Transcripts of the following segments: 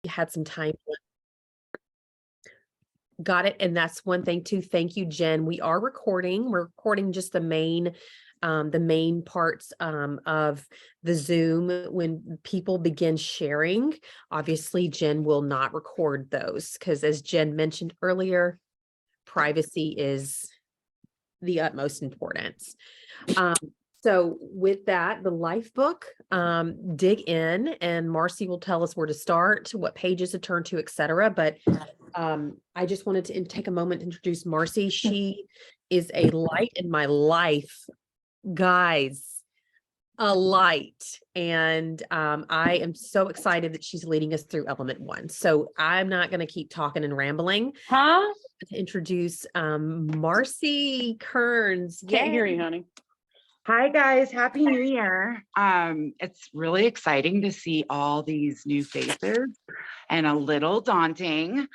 had some time. Got it. And that's one thing too. Thank you, Jen. We are recording. We're recording just the main parts of the Zoom. When people begin sharing, obviously Jen will not record those because, as Jen mentioned earlier, privacy is the utmost importance. So with that, the Lifebook, dig in, and Marcy will tell us where to start, what pages to turn to, etc. But I just wanted to take a moment to introduce Marcy. She is a light in my life, guys, a light. And I am so excited that she's leading us through element 1. So I'm not going to keep talking and rambling. To introduce Marcy Kearns. Can't hear you, honey. Hi guys, Happy New Year. It's really exciting to see all these new faces and a little daunting.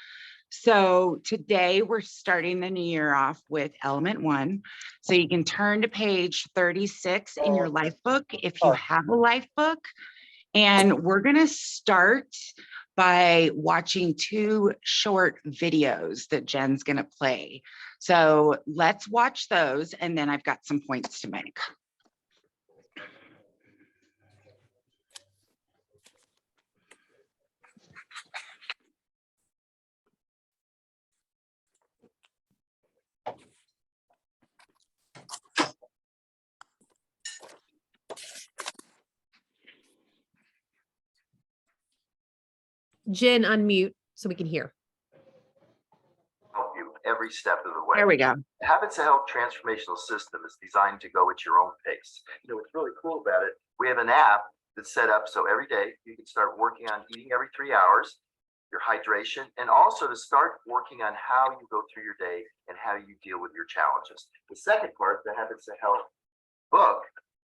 So today we're starting the new year off with element 1. So you can turn to page 36 in your life book if you have a life book. And we're gonna start by watching 2 short videos that Jen's gonna play. So let's watch those, and then I've got some points to make. Jen, unmute so we can hear. Help you every step of the way. There we go. The Habits of Health transformational system is designed to go at your own pace. What's really cool about it, we have an app that's set up so every day you can start working on eating every 3 hours, your hydration, and also to start working on how you go through your day and how you deal with your challenges. The second part, the Habits of Health book,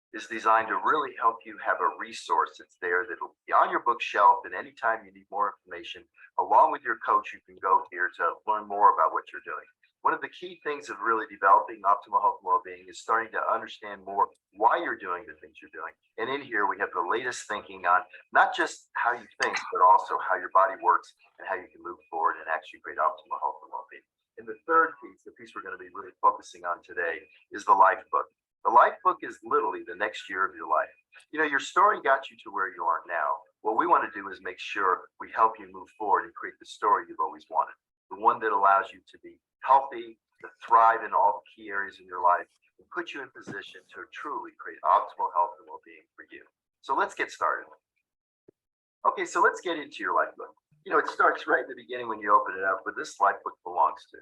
is designed to really help you have a resource that's there that'll be on your bookshelf, and anytime you need more information, along with your coach, you can go here to learn more about what you're doing. One of the key things of really developing optimal health and well-being is starting to understand more why you're doing the things you're doing. And in here, we have the latest thinking on not just how you think, but also how your body works and how you can move forward and actually create optimal health and well-being. And the third piece, the piece we're going to be really focusing on today, is the Lifebook. The Lifebook is literally the next year of your life. Your story got you to where you are now. What we want to do is make sure we help you move forward and create the story you've always wanted. The one that allows you to be healthy, to thrive in all the key areas in your life, and put you in position to truly create optimal health and well-being for you. So let's get started. Okay, so let's get into your Lifebook. It starts right in the beginning when you open it up, but this Lifebook belongs to.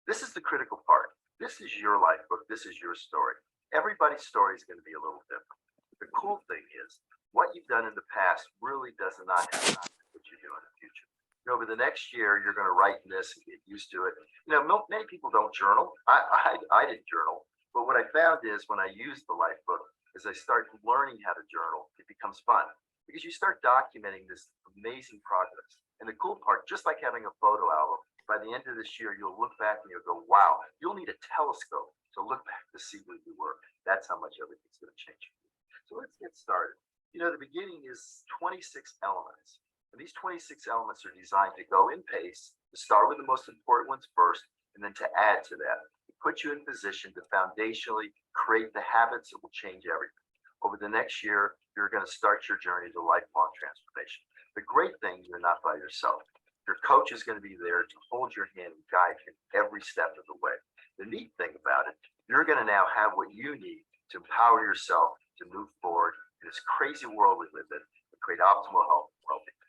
This is the critical part. This is your Lifebook. This is your story. Everybody's story is going to be a little different. The cool thing is what you've done in the past really does not have to do what you do in the future. Over the next year, you're going to write this and get used to it. Many people don't journal. I didn't journal, but what I found is when I use the Lifebook, as I start learning how to journal, it becomes fun because you start documenting this amazing progress. And the cool part, just like having a photo album, by the end of this year, you'll look back and you'll go, wow, you'll need a telescope to look back to see where you were. That's how much everything's going to change for you. So let's get started. The beginning is 26 elements. And these 26 elements are designed to go in pace, to start with the most important ones first, and then to add to that, to put you in position to foundationally create the habits that will change everything. Over the next year, you're going to start your journey to lifelong transformation. The great thing, you're not by yourself. Your coach is going to be there to hold your hand and guide you every step of the way. The neat thing about it, you're going to now have what you need to empower yourself to move forward in this crazy world we live in and create optimal health and well-being.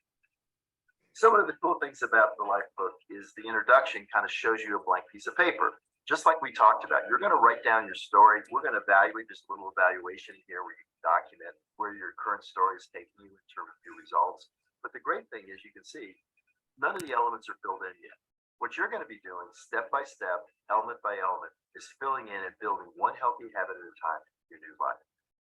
Some of the cool things about the Lifebook is the introduction kind of shows you a blank piece of paper. Just like we talked about, you're going to write down your story. We're going to evaluate this little evaluation here where you can document where your current story is taking you in terms of your results. But the great thing is you can see none of the elements are filled in yet. What you're going to be doing step by step, element by element, is filling in and building one healthy habit at a time in your new life.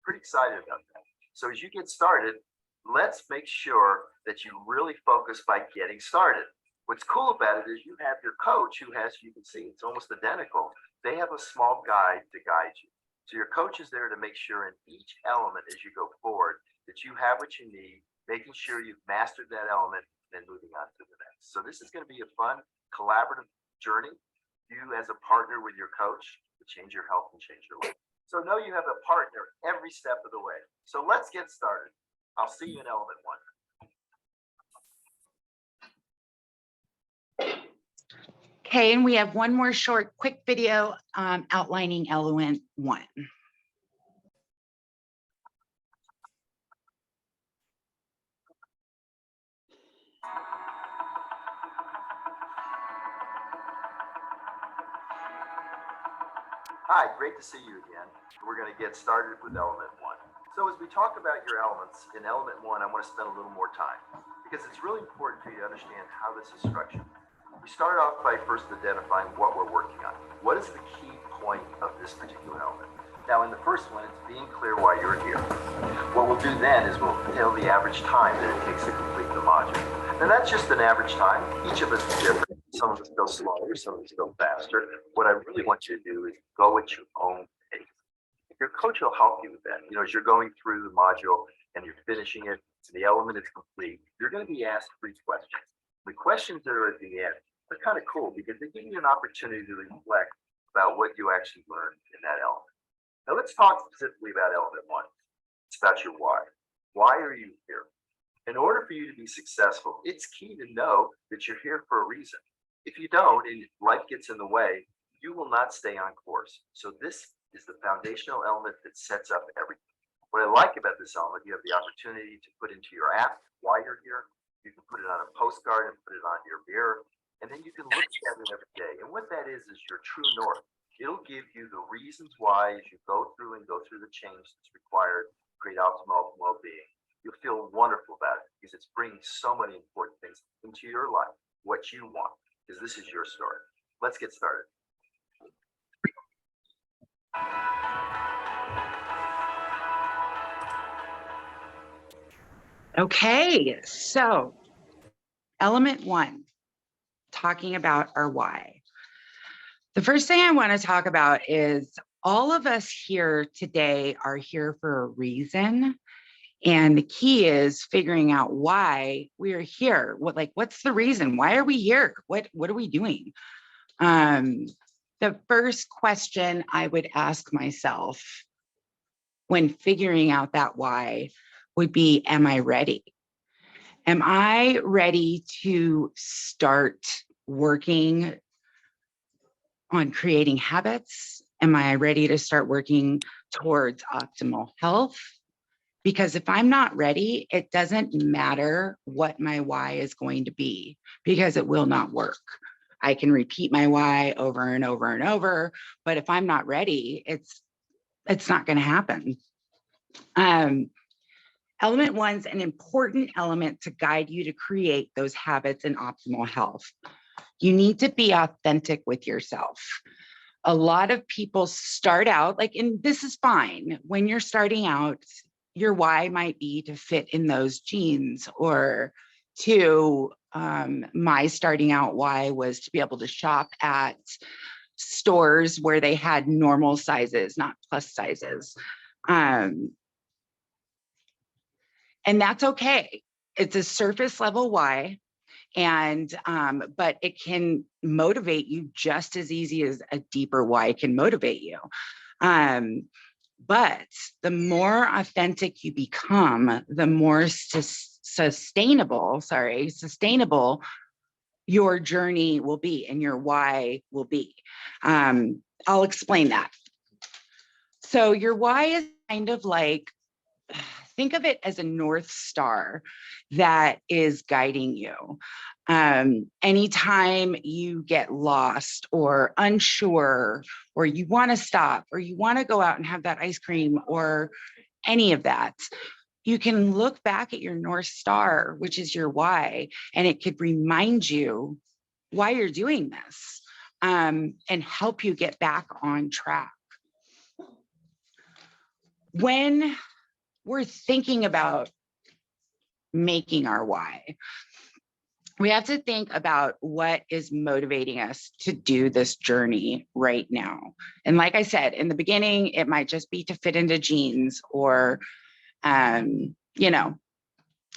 Pretty excited about that. So as you get started, let's make sure that you really focus by getting started. What's cool about it is you have your coach who has, you can see, it's almost identical. They have a small guide to guide you. So your coach is there to make sure in each element as you go forward that you have what you need, making sure you've mastered that element. then moving on to the next. So this is going to be a fun, collaborative journey. You as a partner with your coach to change your health and change your life. So know you have a partner every step of the way. So let's get started. I'll see you in element one. Okay, and we have one more short, quick video outlining element one. Hi, great to see you again. We're going to get started with element one. So as we talk about your elements, in element one, I want to spend a little more time because it's really important for you to understand how this is structured. We start off by first identifying what we're working on. What is the key point of this particular element? Now, in the first one, it's being clear why you're here. What we'll do then is we'll tell the average time that it takes to complete the module. And that's just an average time. Each of us is different. Some of us go slower, some of us go faster. What I really want you to do is go at your own pace. Your coach will help you with that. You know, as you're going through the module and you're finishing it, and the element is complete, you're going to be asked 3 questions. The questions that are at the end are kind of cool because they give you an opportunity to reflect about what you actually learned in that element. Now let's talk specifically about element one. It's about your why. Why are you here? In order for you to be successful, it's key to know that you're here for a reason. If you don't, and life gets in the way, you will not stay on course. So this is the foundational element that sets up everything. What I like about this element, you have the opportunity to put into your app why you're here. You can put it on a postcard and put it on your mirror, and then you can look at it every day. And what that is your true north. It'll give you the reasons why as you go through the change that's required to create optimal well-being. You'll feel wonderful about it because it's bringing so many important things into your life, what you want, because this is your story. Let's get started. Okay, so element one, talking about our why. The first thing I want to talk about is all of us here today are here for a reason. And the key is figuring out why we are here. What's the reason? Why are we here? What are we doing? The first question I would ask myself when figuring out that why would be, am I ready? Am I ready to start working on creating habits? Am I ready to start working towards optimal health? Because if I'm not ready, it doesn't matter what my why is going to be because it will not work. I can repeat my why over and over and over, but if I'm not ready, it's not going to happen. Element one's an important element to guide you to create those habits and optimal health. You need to be authentic with yourself. A lot of people start out and this is fine. When you're starting out, your why might be to fit in those jeans, or to my starting out why was to be able to shop at stores where they had normal sizes, not plus sizes. And that's okay. It's a surface level why, and but it can motivate you just as easy as a deeper why can motivate you. But the more authentic you become, the more sustainable your journey will be and your why will be. I'll explain that. So your why is kind of like, think of it as a North Star that is guiding you. Anytime you get lost or unsure, or you want to stop, or you want to go out and have that ice cream, or any of that, you can look back at your North Star, which is your why, and it could remind you why you're doing this, and help you get back on track. When we're thinking about making our why, we have to think about what is motivating us to do this journey right now. And like I said, in the beginning, it might just be to fit into jeans, or,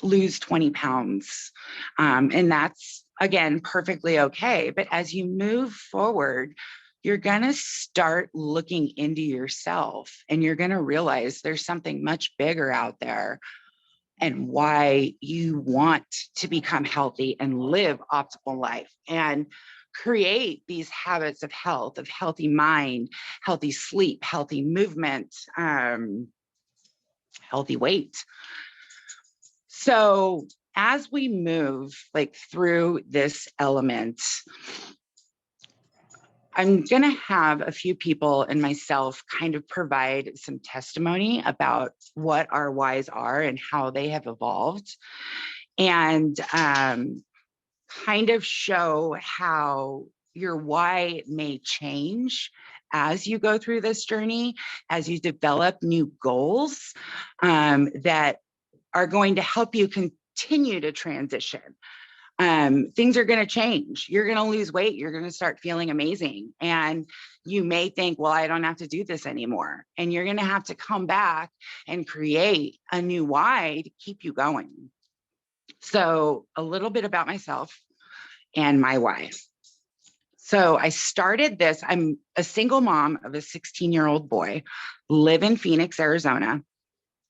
lose 20 pounds. And that's, again, perfectly okay. But as you move forward, you're going to start looking into yourself and you're going to realize there's something much bigger out there and why you want to become healthy and live optimal life and create these habits of health, of healthy mind, healthy sleep, healthy movement, healthy weight. So as we move like through this element, I'm going to have a few people and myself kind of provide some testimony about what our whys are and how they have evolved, and kind of show how your why may change as you go through this journey, as you develop new goals that are going to help you continue to transition. Things are going to change. You're going to lose weight. You're going to start feeling amazing. And you may think, well, I don't have to do this anymore. And you're going to have to come back and create a new why to keep you going. So a little bit about myself and my why. So I started this. I'm a single mom of a 16-year-old boy, live in Phoenix, Arizona.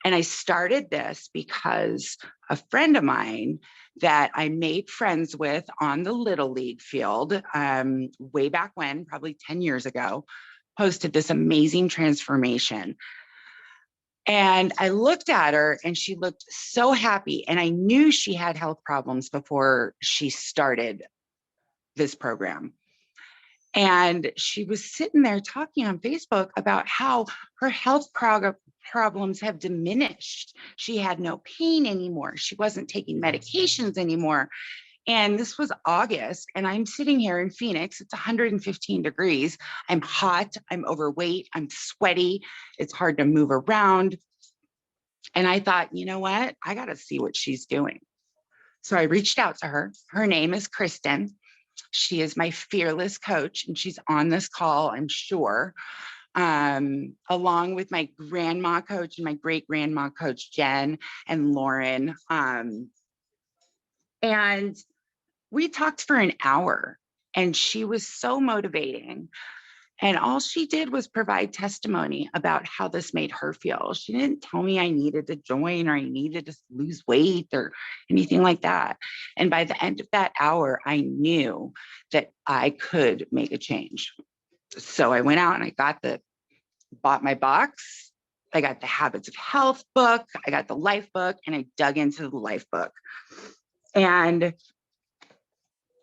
And I started this because a friend of mine that I made friends with on the Little League field way back when, probably 10 years ago, posted this amazing transformation. And I looked at her and she looked so happy. And I knew she had health problems before she started this program. And she was sitting there talking on Facebook about how her health problems have diminished. She had no pain anymore. She wasn't taking medications anymore. And this was August, and I'm sitting here in Phoenix. It's 115 degrees. I'm hot. I'm overweight. I'm sweaty. It's hard to move around. And I thought, you know what? I got to see what she's doing. So I reached out to her. Her name is Kristen. She is my fearless coach, and she's on this call, I'm sure, along with my grandma coach and my great grandma coach, Jen and Lauren. And we talked for an hour, and she was so motivating. And all she did was provide testimony about how this made her feel. She didn't tell me I needed to join or I needed to lose weight or anything like that. And by the end of that hour, I knew that I could make a change. So I went out and I bought my box. I got the Habits of Health book. I got the Lifebook, and I dug into the Lifebook and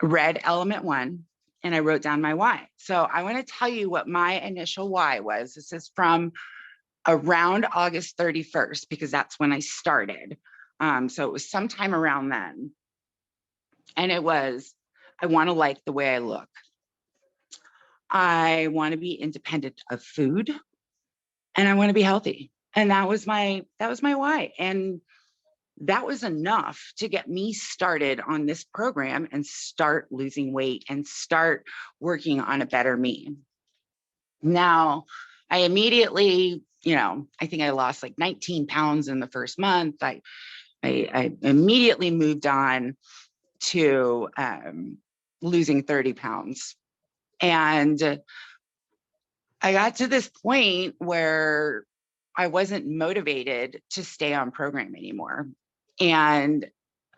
read element 1. And I wrote down my why. So I want to tell you what my initial why was. This is from around August 31st, because that's when I started. So it was sometime around then. And it was, I want to like the way I look. I want to be independent of food, and I want to be healthy. And that was my why. And that was enough to get me started on this program and start losing weight and start working on a better me. Now, I immediately, I think I lost like 19 pounds in the first month. I immediately moved on to losing 30 pounds. And I got to this point where I wasn't motivated to stay on program anymore. And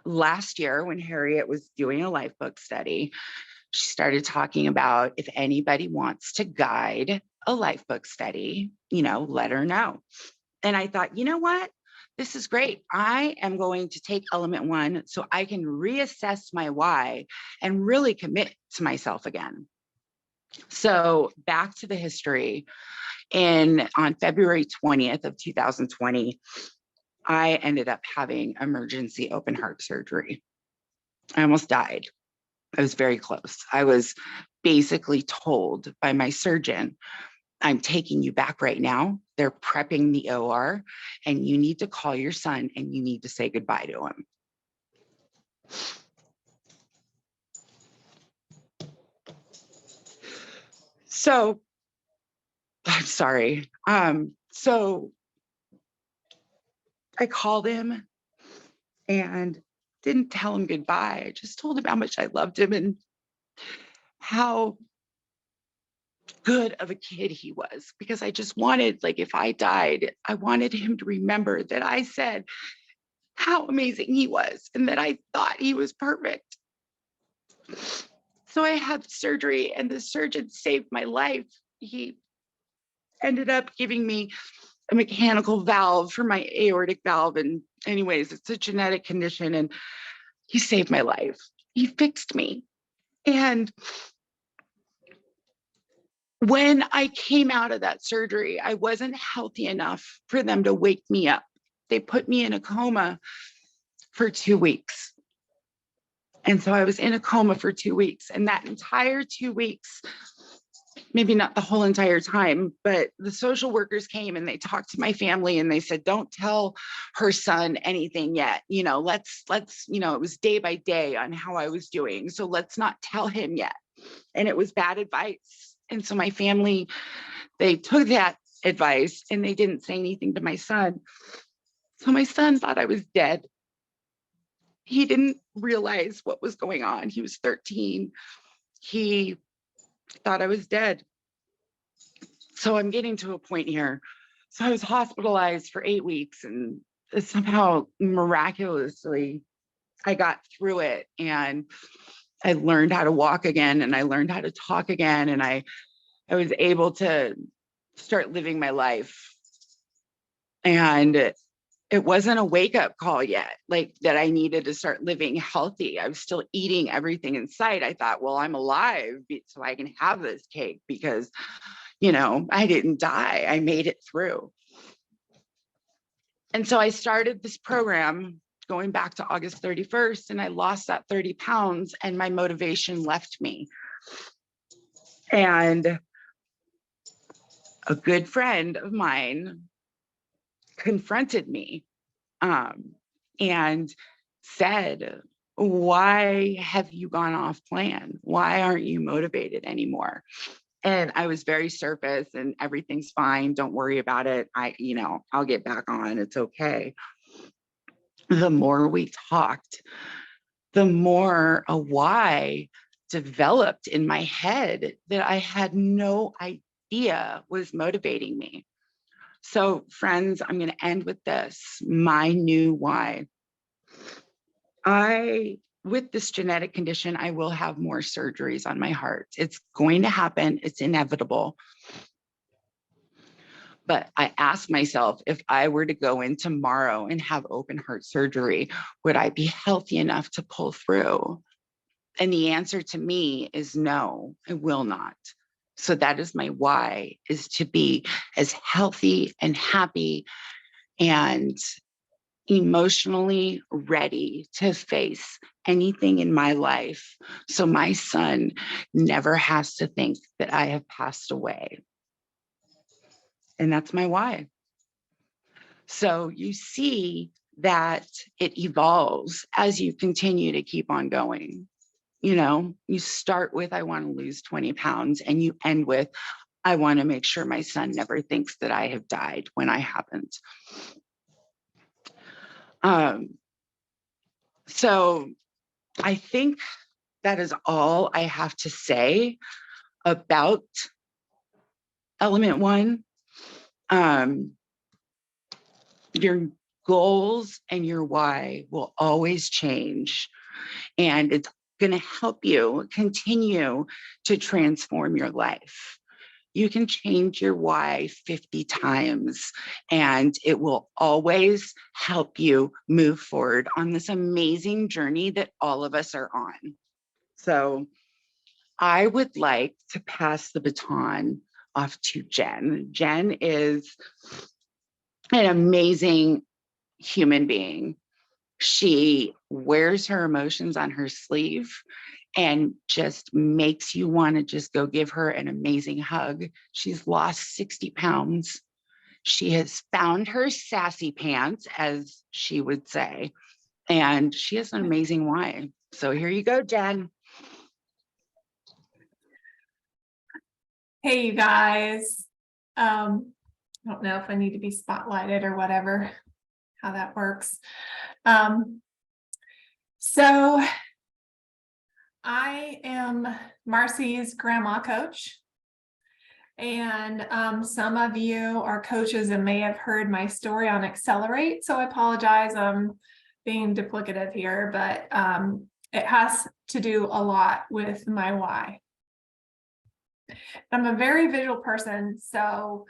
last year, when Harriet was doing a Lifebook study, she started talking about if anybody wants to guide a Lifebook study, let her know. And I thought, you know what? This is great. I am going to take element 1 so I can reassess my why and really commit to myself again. So back to the history. On February 20th of 2020, I ended up having emergency open heart surgery. I almost died. I was very close. I was basically told by my surgeon, I'm taking you back right now. They're prepping the OR, and you need to call your son and you need to say goodbye to him. So, I'm sorry. So I called him and didn't tell him goodbye. I just told him how much I loved him and how good of a kid he was, because I just wanted, like, if I died, I wanted him to remember that I said how amazing he was and that I thought he was perfect. So I had surgery and the surgeon saved my life. He ended up giving me a mechanical valve for my aortic valve. And anyways, it's a genetic condition and he saved my life. He fixed me. And when I came out of that surgery, I wasn't healthy enough for them to wake me up. They put me in a coma for 2 weeks. And so I was in a coma for 2 weeks. And that entire 2 weeks, maybe not the whole entire time, but the social workers came and they talked to my family and they said, don't tell her son anything yet. Let's, it was day by day on how I was doing. So let's not tell him yet. And it was bad advice. And so my family, they took that advice and they didn't say anything to my son. So my son thought I was dead. He didn't realize what was going on. He was 13. He thought I was dead. So I'm getting to a point here. So I was hospitalized for 8 weeks and somehow miraculously I got through it and I learned how to walk again and I learned how to talk again and I was able to start living my life. And it wasn't a wake-up call yet, like that I needed to start living healthy. I was still eating everything in sight. I thought, well, I'm alive so I can have this cake because, I didn't die. I made it through. And so I started this program going back to August 31st, and I lost that 30 pounds and my motivation left me. And a good friend of mine confronted me and said, why have you gone off plan? Why aren't you motivated anymore? And I was very surface and everything's fine. Don't worry about it. I'll get back on. It's okay. The more we talked, the more a why developed in my head that I had no idea was motivating me. So friends, I'm going to end with this, my new why. With this genetic condition, I will have more surgeries on my heart. It's going to happen. It's inevitable. But I asked myself, if I were to go in tomorrow and have open heart surgery, would I be healthy enough to pull through? And the answer to me is no, I will not. So that is my why, is to be as healthy and happy and emotionally ready to face anything in my life. So my son never has to think that I have passed away. And that's my why. So you see that it evolves as you continue to keep on going. You start with, I want to lose 20 pounds, and you end with, I want to make sure my son never thinks that I have died when I haven't. So I think that is all I have to say about element one. Your goals and your why will always change, and it's going to help you continue to transform your life. You can change your why 50 times, and it will always help you move forward on this amazing journey that all of us are on. So I would like to pass the baton off to Jen. Jen is an amazing human being. She wears her emotions on her sleeve and just makes you want to just go give her an amazing hug. She's lost 60 pounds. She has found her sassy pants, as she would say, and she has an amazing why. So here you go, Jen. Hey, you guys. I don't know if I need to be spotlighted or whatever, how that works. So I am Marcy's grandma coach. And some of you are coaches and may have heard my story on Accelerate. So I apologize, I'm being duplicative here, but it has to do a lot with my why. I'm a very visual person, so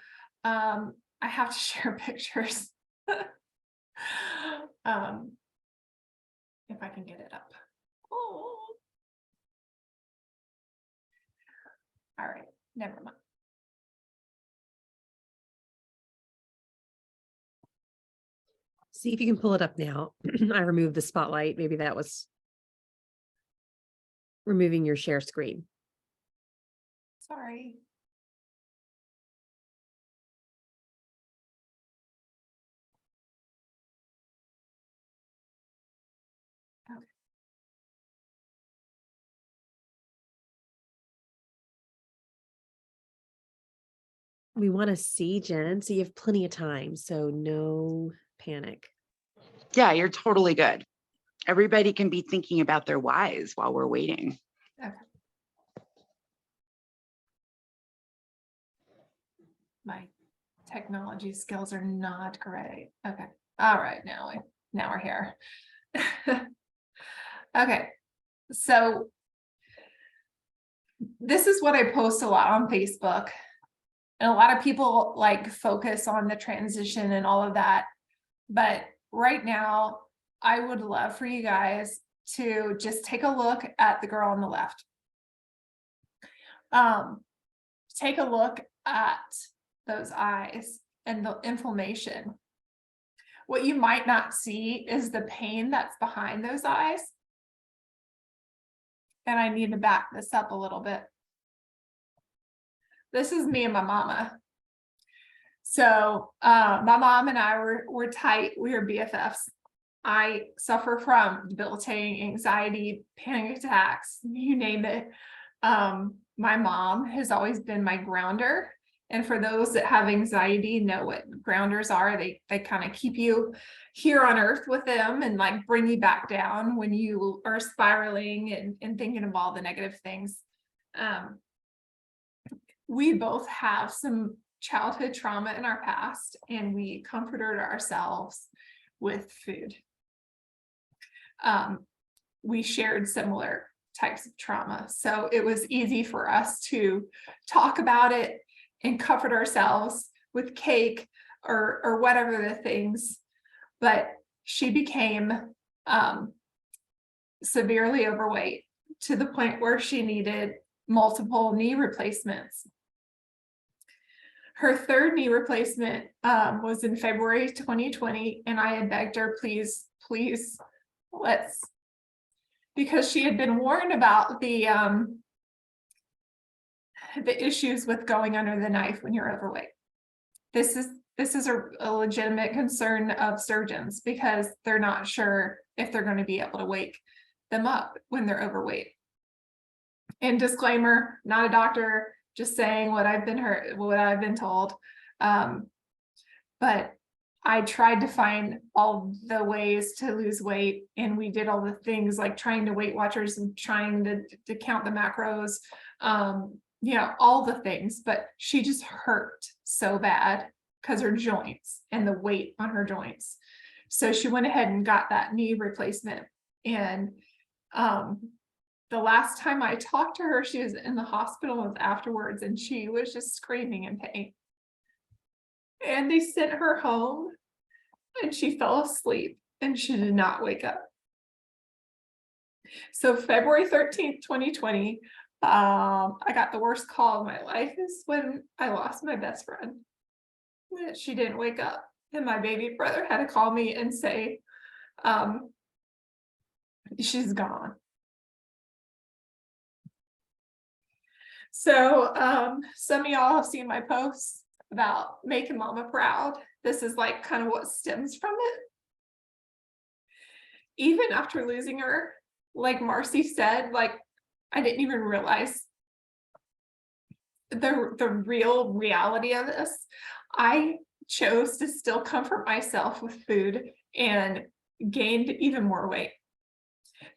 I have to share pictures. If I can get it up. Oh. All right, never mind. See if you can pull it up now. I removed the spotlight. Maybe that was removing your share screen. Sorry. Okay. We want to see Jen, so you have plenty of time. So no panic. Yeah, you're totally good. Everybody can be thinking about their whys while we're waiting. Okay. My technology skills are not great. Okay. All right. Now we're here. Okay. So this is what I post a lot on Facebook. And a lot of people like focus on the transition and all of that. But right now, I would love for you guys to just take a look at the girl on the left. Take a look at those eyes and the inflammation. What you might not see is the pain that's behind those eyes. And I need to back this up a little bit. This is me and my mama. So my mom and I were tight. We were BFFs. I suffer from debilitating anxiety, panic attacks, you name it. My mom has always been my grounder. And for those that have anxiety, know what grounders are. They kind of keep you here on earth with them and like bring you back down when you are spiraling and thinking of all the negative things. We both have some childhood trauma in our past, and we comforted ourselves with food. We shared similar types of trauma, so it was easy for us to talk about it and comfort ourselves with cake or whatever the things. But she became severely overweight to the point where she needed multiple knee replacements. Her third knee replacement was in February 2020, and I had begged her, please, let's, because she had been warned about the issues with going under the knife when you're overweight. This is a legitimate concern of surgeons because they're not sure if they're going to be able to wake them up when they're overweight. And disclaimer, not a doctor, just saying what I've been told. But I tried to find all the ways to lose weight, and we did all the things like trying to Weight Watchers and trying to count the macros, you know, all the things, but she just hurt so bad because her joints and the weight on her joints. So she went ahead and got that knee replacement. And the last time I talked to her, she was in the hospital afterwards, and she was just screaming in pain. And they sent her home, and she fell asleep, and she did not wake up. So February 13th, 2020, I got the worst call of my life is when I lost my best friend. She didn't wake up, and my baby brother had to call me and say, she's gone. So some of y'all have seen my posts about making mama proud. This is like kind of what stems from it. Even after losing her, like Marcy said, like I didn't even realize the real reality of this. I chose to still comfort myself with food and gained even more weight.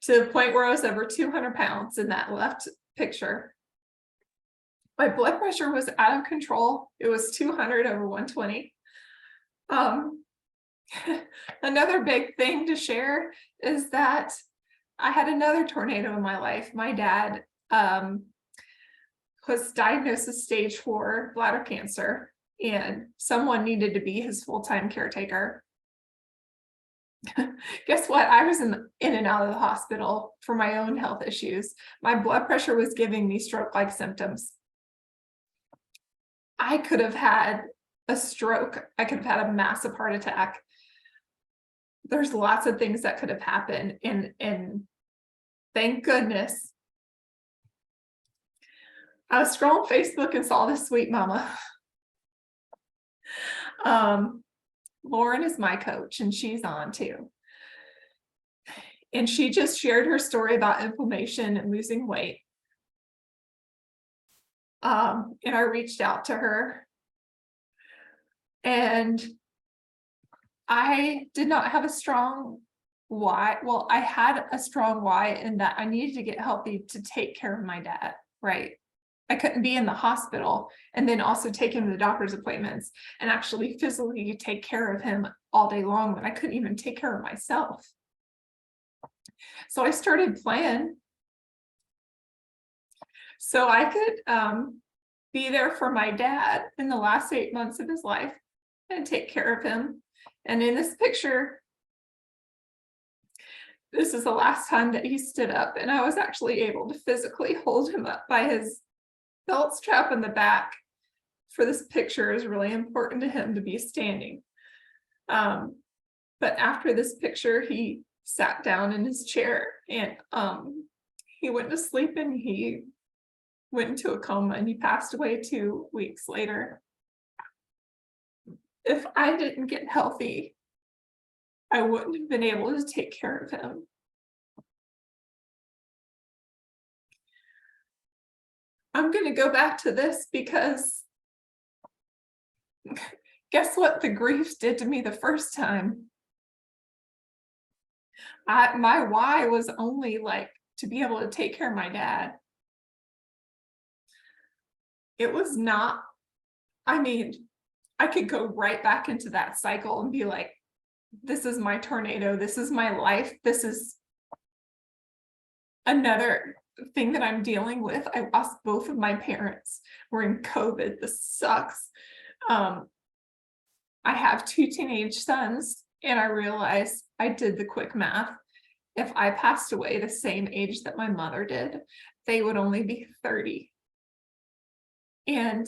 to the point where I was over 200 pounds in that left picture. My blood pressure was out of control. It was 200 over 120. Another big thing to share is that I had another tornado in my life. My dad was diagnosed with stage 4 bladder cancer, and someone needed to be his full-time caretaker. Guess what? I was in and out of the hospital for my own health issues. My blood pressure was giving me stroke-like symptoms. I could have had a stroke. I could have had a massive heart attack. There's lots of things that could have happened, and thank goodness I was scrolling Facebook and saw this sweet mama. Lauren is my coach, and she's on too. And she just shared her story about inflammation and losing weight. And I reached out to her, and I did not have a strong why. Well, I had a strong why in that I needed to get healthy to take care of my dad, right? I couldn't be in the hospital and then also take him to the doctor's appointments and actually physically take care of him all day long when I couldn't even take care of myself. So I started planning so I could be there for my dad in the last 8 months of his life and take care of him. And in this picture, this is the last time that he stood up, and I was actually able to physically hold him up by his belt strap in the back. For this picture is really important to him to be standing. But after this picture, he sat down in his chair, and he went to sleep, and he went into a coma, and he passed away 2 weeks later. If I didn't get healthy, I wouldn't have been able to take care of him. I'm going to go back to this because guess what the grief did to me the first time? My why was only like to be able to take care of my dad. It was not, I mean, I could go right back into that cycle and be like, this is my tornado. This is my life. This is another thing that I'm dealing with. I lost both of my parents. We're in COVID. This sucks. I have 2 teenage sons, and I realized I did the quick math. If I passed away the same age that my mother did, they would only be 30. And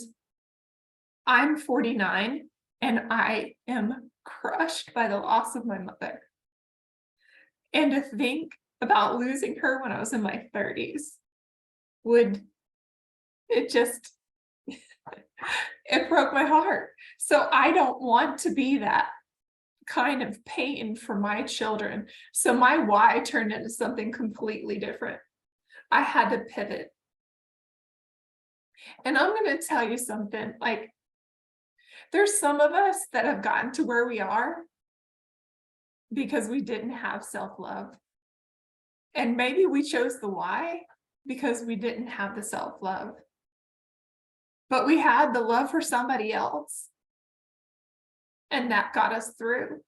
I'm 49, and I am crushed by the loss of my mother. And to think about losing her when I was in my 30s it broke my heart. So I don't want to be that kind of pain for my children. So my why turned into something completely different. I had to pivot. And I'm going to tell you something, like, there's some of us that have gotten to where we are because we didn't have self-love. And maybe we chose the why because we didn't have the self-love. But we had the love for somebody else. And that got us through.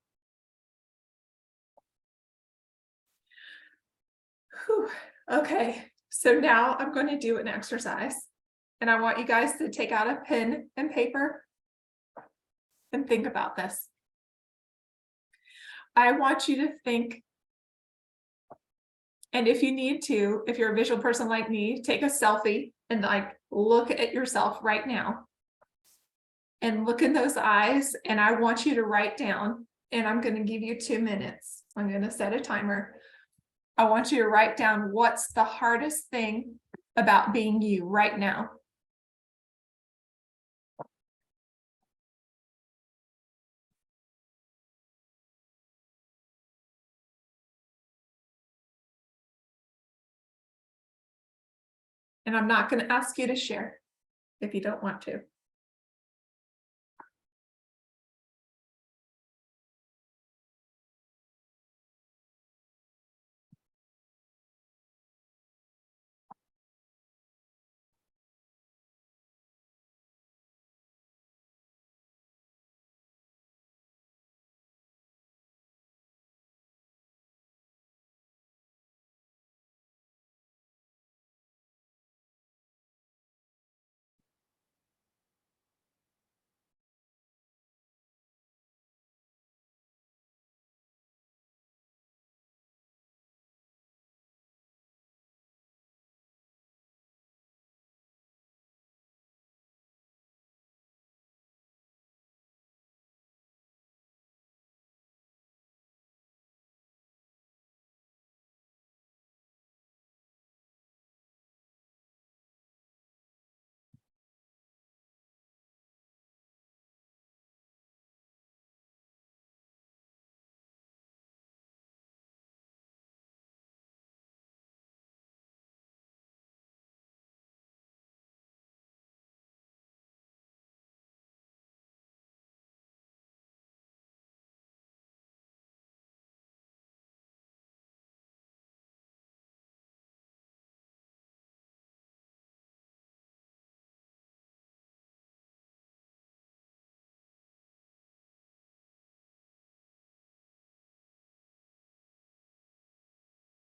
Whew. Okay, so now I'm going to do an exercise. And I want you guys to take out a pen and paper and think about this. I want you to think, and if you need to, if you're a visual person like me, take a selfie and like look at yourself right now. And look in those eyes, and I want you to write down, and I'm going to give you 2 minutes. I'm going to set a timer. I want you to write down what's the hardest thing about being you right now. And I'm not going to ask you to share if you don't want to.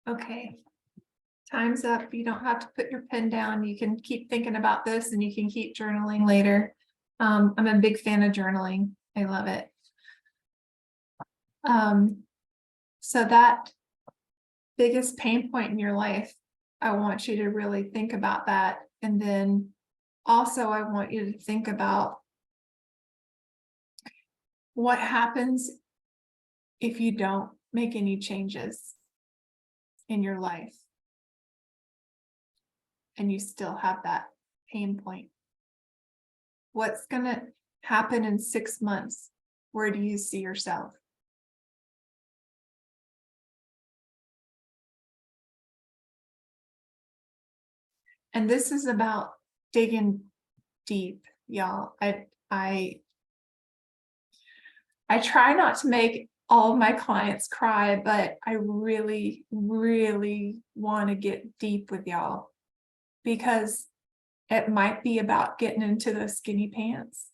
Okay. Time's up. You don't have to put your pen down. You can keep thinking about this and you can keep journaling later. I'm a big fan of journaling. I love it. So that biggest pain point in your life, I want you to really think about that. And then also I want you to think about what happens if you don't make any changes in your life and you still have that pain point. What's going to happen in 6 months? Where do you see yourself? And this is about digging deep, y'all. I try not to make all of my clients cry, but I really, really want to get deep with y'all because it might be about getting into those skinny pants.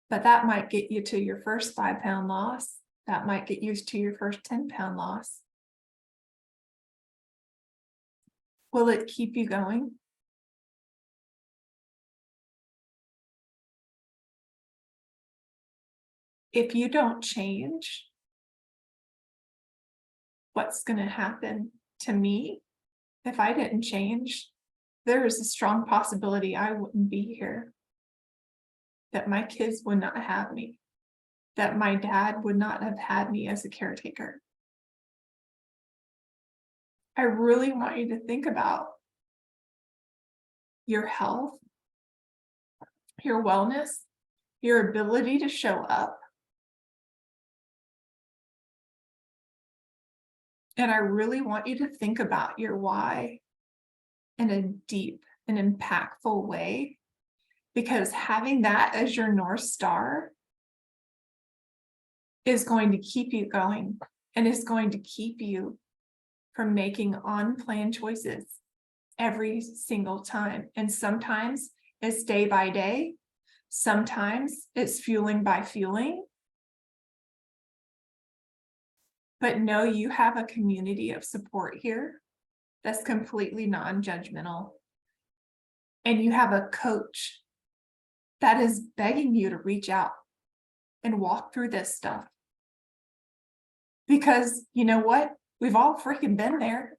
But that might get you to your first 5-pound loss. That might get you to your first 10-pound loss. Will it keep you going? If you don't change, what's going to happen to me if I didn't change? There is a strong possibility I wouldn't be here, that my kids would not have me, that my dad would not have had me as a caretaker. I really want you to think about your health, your wellness, your ability to show up. And I really want you to think about your why in a deep and impactful way, because having that as your North Star is going to keep you going and is going to keep you from making unplanned choices every single time. And sometimes it's day by day. Sometimes it's fueling by fueling. But know you have a community of support here that's completely non-judgmental. And you have a coach that is begging you to reach out and walk through this stuff. Because you know what? We've all freaking been there.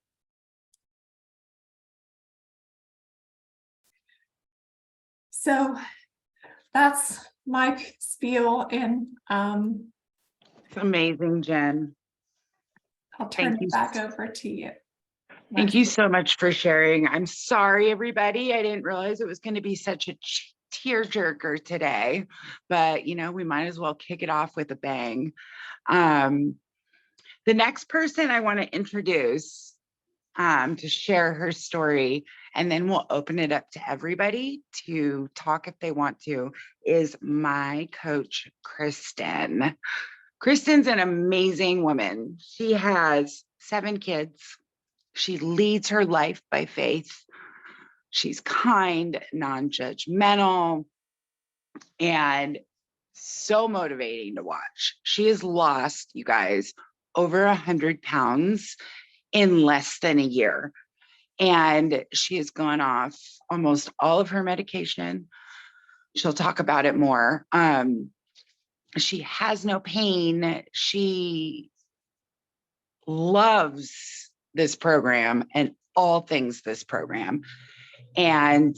So that's my spiel, and It's amazing, Jen. I'll turn Thank you. it back over to you. Thank you so much for sharing. I'm sorry, everybody. I didn't realize it was going to be such a tearjerker today, but we might as well kick it off with a bang. The next person I want to introduce to share her story, and then we'll open it up to everybody to talk if they want to, is my coach, Kristen. Kristen's an amazing woman. She has 7 kids. She leads her life by faith. She's kind, non-judgmental, and so motivating to watch. She has lost, you guys, over 100 pounds in less than a year. And she has gone off almost all of her medication. She'll talk about it more. She has no pain. She loves this program and all things this program. And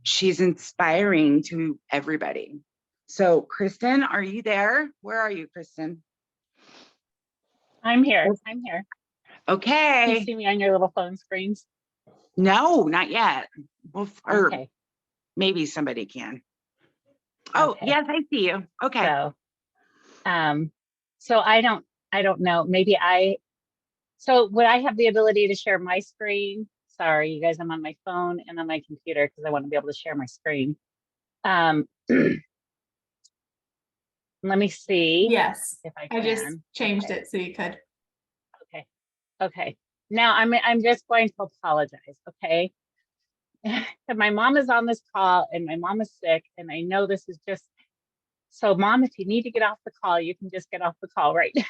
she's inspiring to everybody. So, Kristen, are you there? Where are you, Kristen? I'm here. I'm here. Can you Okay. see me on your little phone screens? No, not yet. Well, or Okay. maybe somebody can. Oh, Okay. yes, I see you. Okay. So I don't know. So would I have the ability to share my screen? Sorry, you guys, I'm on my phone and on my computer because I want to be able to share my screen. Let me see. Yes, if I I just can. changed Okay. it so you could. Okay. Now I'm just going to apologize. Okay. My mom is on this call and my mom is sick, and I know this is just so, Mom, if you need to get off the call, you can just get off the call right now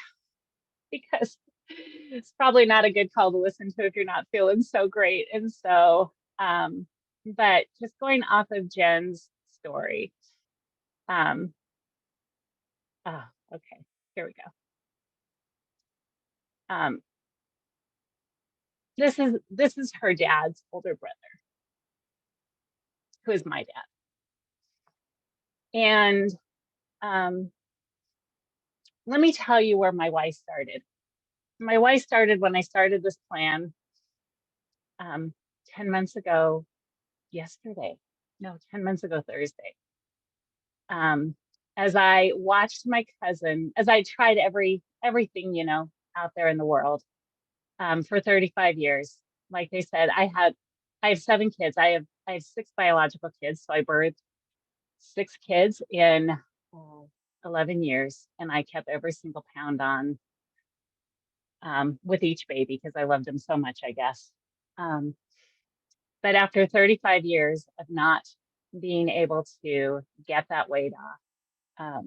because It's probably not a good call to listen to if you're not feeling so great. And so, but just going off of Jen's story, oh, okay, here we go. This is her dad's older brother, who is my dad. And let me tell you where my wife started. My wife started when I started this plan 10 months ago yesterday. No, 10 months ago Thursday. As I watched my cousin, as I tried everything, you know, out there in the world for 35 years. Like they said, I have 7 kids. I have 6 biological kids. So I birthed 6 kids in 11 years, and I kept every single pound on with each baby because I loved them so much, I guess. But after 35 years of not being able to get that weight off,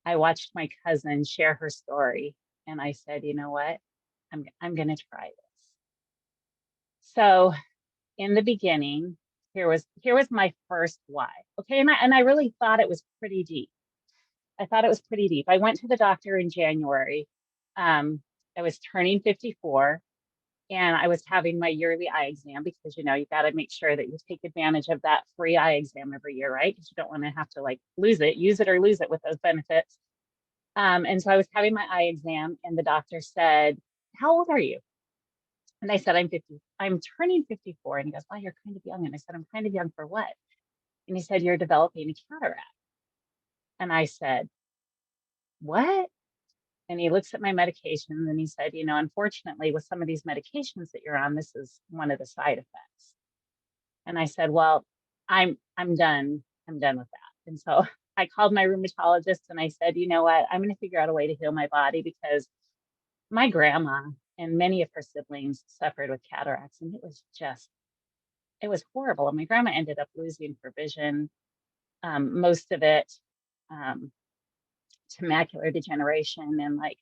I watched my cousin share her story, and I said, you know what, I'm going to try this. So in the beginning, here was my first why. Okay, and I really thought it was pretty deep. I thought it was pretty deep. I went to the doctor in January. I was turning 54, and I was having my yearly eye exam because, you know, you got to make sure that you take advantage of that free eye exam every year, right? Because you don't want to have to like use it or lose it with those benefits. And so I was having my eye exam, and the doctor said, "How old are you?" And I said, I'm turning 54. And he goes, "Wow, you're kind of young." And I said, "I'm kind of young for what?" And he said, "You're developing a cataract." And I said, "What?" And he looks at my medications and he said, "You know, unfortunately, with some of these medications that you're on, this is one of the side effects." And I said, "Well, I'm done. I'm done with that." And so I called my rheumatologist and I said, "You know what? I'm going to figure out a way to heal my body because my grandma and many of her siblings suffered with cataracts, and it was horrible. And my grandma ended up losing her vision, most of it to macular degeneration. And like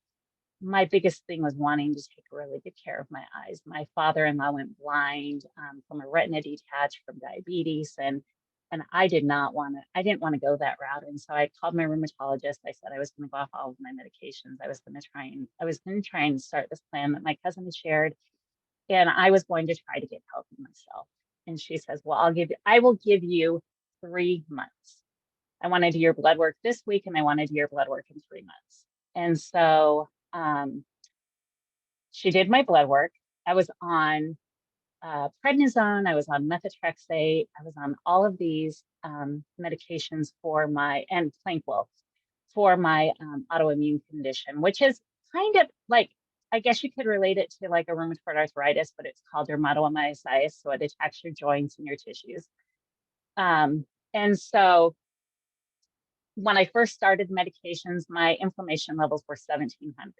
my biggest thing was wanting to take really good care of my eyes. My father-in-law went blind from a retina detached from diabetes, and I didn't want to go that route. And so I called my rheumatologist. I said I was going to go off all of my medications. I was going to try and start this plan that my cousin had shared, and I was going to try to get healthy myself. And she says, "Well, I will give you 3 months. I want to do your blood work this week, and I want to do your blood work in 3 months." And so she did my blood work. I was on prednisone, I was on methotrexate, I was on all of these medications and Plainquil for my autoimmune condition, which is kind of like, I guess you could relate it to like a rheumatoid arthritis, but it's called dermatomyositis. So it attacks your joints and your tissues. And so when I first started medications, my inflammation levels were 1700.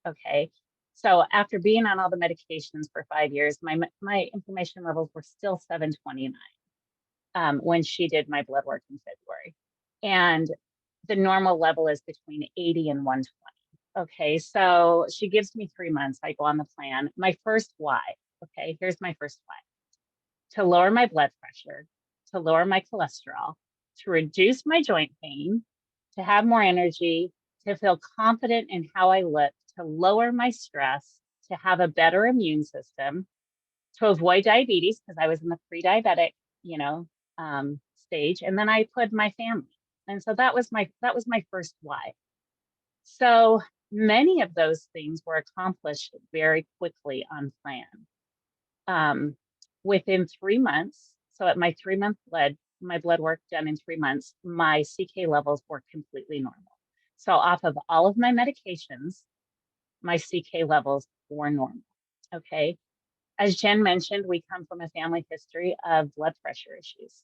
Okay. So after being on all the medications for 5 years, my inflammation levels were still 729 when she did my blood work in February. And the normal level is between 80 and 120. Okay. So she gives me 3 months. I go on the plan. My first why. Okay. Here's my first why: to lower my blood pressure, to lower my cholesterol, to reduce my joint pain, to have more energy, to feel confident in how I look, to lower my stress, to have a better immune system, to avoid diabetes because I was in the pre-diabetic, you know, stage. And then I put my family. And so that was my first why. So many of those things were accomplished very quickly on plan. Within 3 months, so at my 3-month my blood work done in 3 months, my CK levels were completely normal. So off of all of my medications, my CK levels were normal. Okay. As Jen mentioned, we come from a family history of blood pressure issues.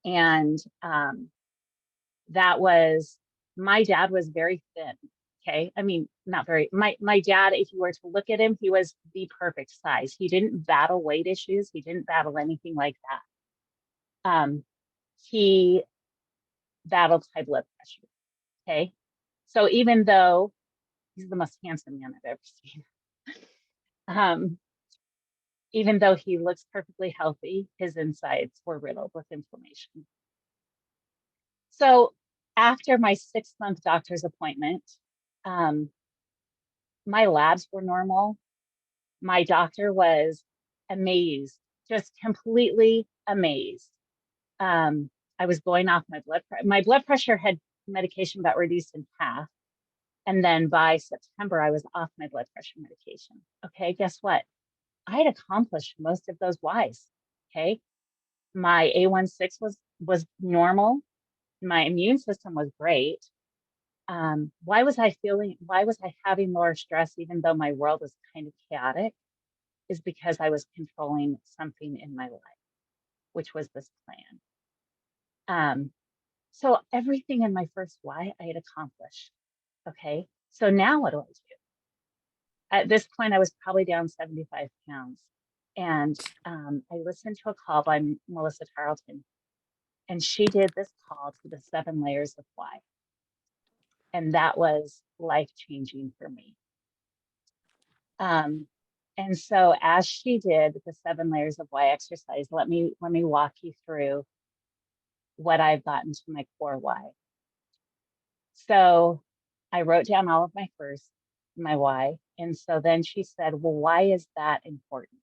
And my dad was very thin. Okay. I mean, not very, my dad, if you were to look at him, he was the perfect size. He didn't battle weight issues. He didn't battle anything like that. He battled high blood pressure. Okay. So even though He's the most handsome man I've ever seen. Even though he looks perfectly healthy, his insides were riddled with inflammation. So after my 6-month doctor's appointment, my labs were normal. My doctor was amazed, just completely amazed. I was going off my blood pressure had medication got reduced in half. And then by September, I was off my blood pressure medication. Okay, guess what? I had accomplished most of those whys. Okay. My A16 was normal. My immune system was great. Why was I having lower stress even though my world was kind of chaotic? Is because I was controlling something in my life, which was this plan. So everything in my first why I had accomplished. Okay. So now what do I do? At this point, I was probably down 75 pounds. And I listened to a call by Melissa Tarleton, and she did this call to the 7 layers of why. And that was life changing for me. And so as she did the 7 layers of why exercise, let me walk you through what I've gotten to my core why. So I wrote down all of my why. And so then she said, well, why is that important?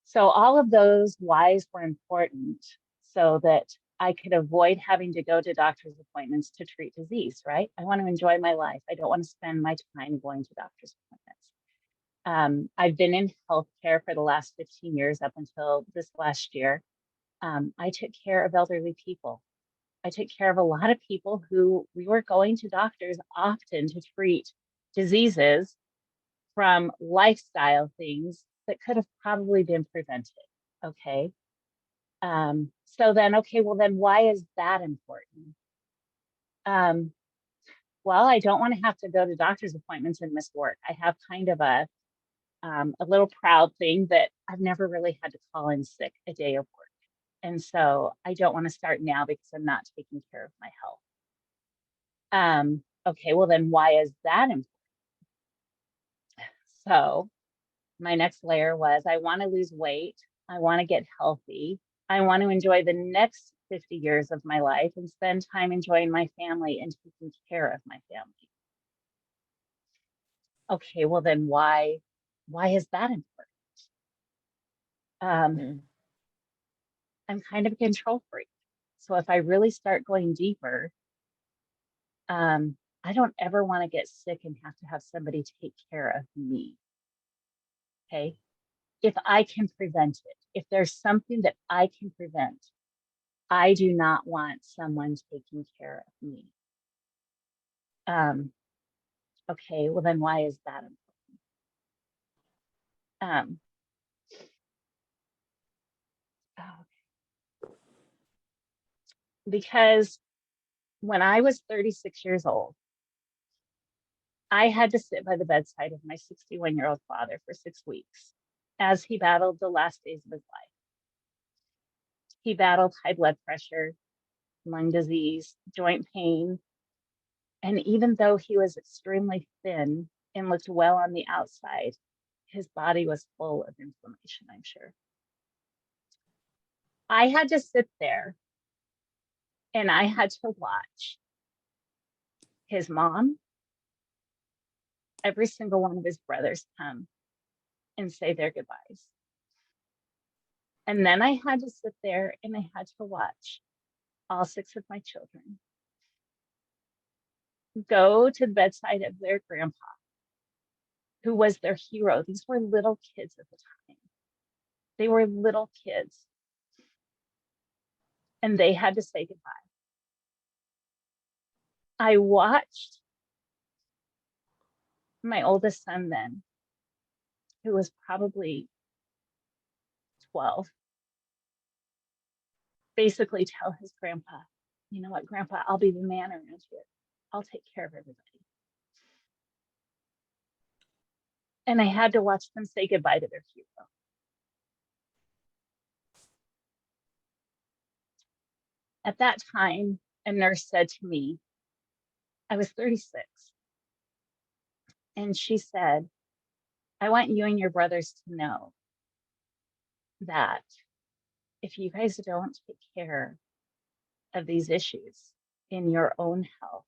So all of those whys were important so that I could avoid having to go to doctor's appointments to treat disease, right? I want to enjoy my life. I don't want to spend my time going to doctor's appointments. I've been in healthcare for the last 15 years up until this last year. I took care of elderly people. I took care of a lot of people who we were going to doctors often to treat diseases from lifestyle things that could have probably been prevented. Okay. So then, okay, well then why is that important? Well, I don't want to have to go to doctor's appointments and miss work. I have kind of a little proud thing that I've never really had to call in sick a day of work. And so I don't want to start now because I'm not taking care of my health. Okay, well then why is that important? So my next layer was I want to lose weight. I want to get healthy. I want to enjoy the next 50 years of my life and spend time enjoying my family and taking care of my family. Okay, well then why is that important? I'm kind of a control freak. So if I really start going deeper, I don't ever want to get sick and have somebody take care of me. Okay. If I can prevent it, if there's something that I can prevent, I do not want someone taking care of me. Okay, well then why is that important? Because when I was 36 years old, I had to sit by the bedside of my 61-year-old father for 6 weeks as he battled the last days of his life. He battled high blood pressure, lung disease, joint pain, and even though he was extremely thin and looked well on the outside, his body was full of inflammation, I'm sure. I had to sit there and I had to watch his mom, every single one of his brothers come and say their goodbyes. And then I had to sit there and I had to watch all 6 of my children go to the bedside of their grandpa, who was their hero. These were little kids at the time. They were little kids. And they had to say goodbye. I watched my oldest son then, who was probably 12, basically tell his grandpa, you know what, Grandpa, I'll be the man around here. I'll take care of everybody. And I had to watch them say goodbye to their hero. At that time, a nurse said to me, I was 36. And she said, I want you and your brothers to know that if you guys don't take care of these issues in your own health,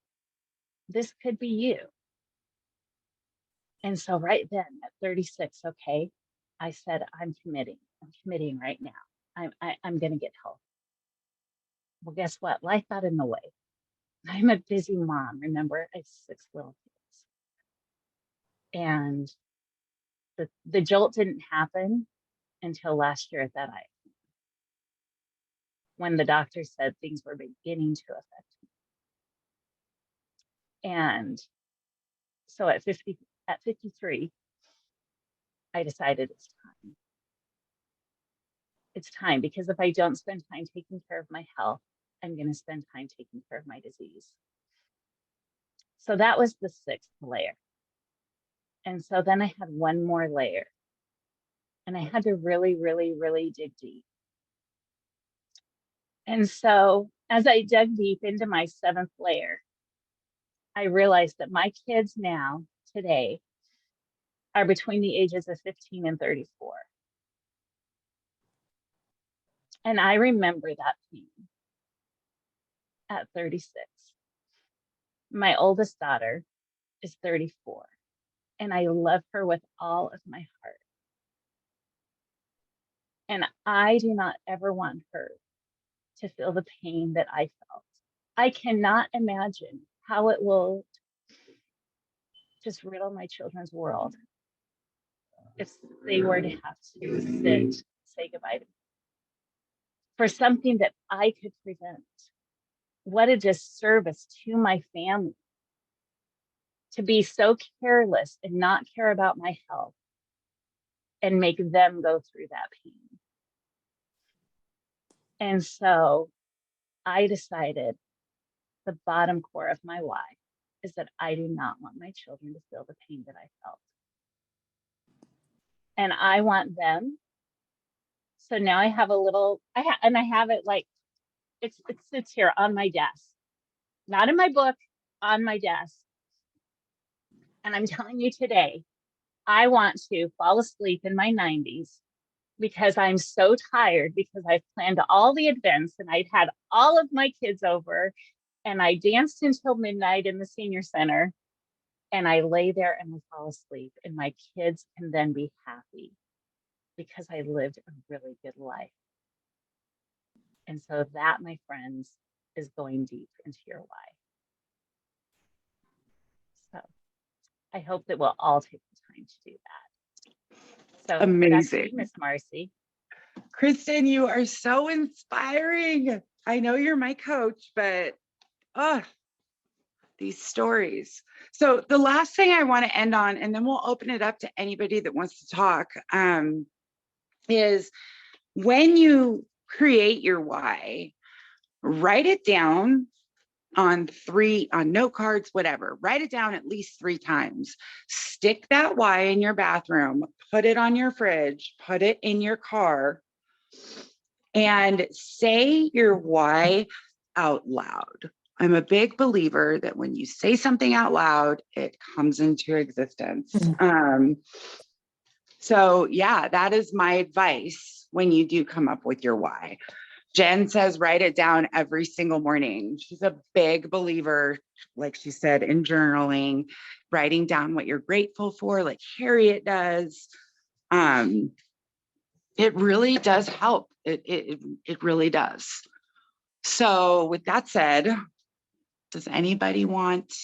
this could be you. And so right then at 36, okay, I said, I'm committing right now. I'm going to get help. Well, guess what? Life got in the way. I'm a busy mom. Remember, I have 6 little kids. And the jolt didn't happen until last year at that eye, when the doctor said things were beginning to affect me. And so at 53, I decided it's time. It's time, because if I don't spend time taking care of my health, I'm going to spend time taking care of my disease. So that was the 6th layer. And so then I had one more layer, and I had to really, really, really dig deep. And so as I dug deep into my 7th layer, I realized that my kids now, today, are between the ages of 15 and 34. And I remember that pain at 36. My oldest daughter is 34, and I love her with all of my heart. And I do not ever want her to feel the pain that I felt. I cannot imagine how it will just riddle my children's world if they were to have to say goodbye to me for something that I could prevent. What a disservice to my family to be so careless and not care about my health and make them go through that pain. And so I decided the bottom core of my why is that I do not want my children to feel the pain that I felt. And I want them. So now I have a little, I have it like, it sits here on my desk, not in my book, on my desk. And I'm telling you today, I want to fall asleep in my 90s because I'm so tired, because I've planned all the events and I'd had all of my kids over and I danced until midnight in the senior center, and I lay there and I fall asleep, and my kids can then be happy because I lived a really good life. And so that, my friends, is going deep into your why. So I hope that we'll all take the time to do that. So Amazing. Miss Marcy. Kristen, you are so inspiring. I know you're my coach, but these stories. So the last thing I want to end on, and then we'll open it up to anybody that wants to talk, is when you create your why, write it down on note cards, whatever. Write it down at least 3 times. Stick that why in your bathroom, put it on your fridge, put it in your car, and say your why out loud. I'm a big believer that when you say something out loud, it comes into existence. So yeah, that is my advice when you do come up with your why. Jen says, write it down every single morning. She's a big believer, like she said, in journaling, writing down what you're grateful for, like Harriet does. It really does help. It really does. So with that said, does anybody want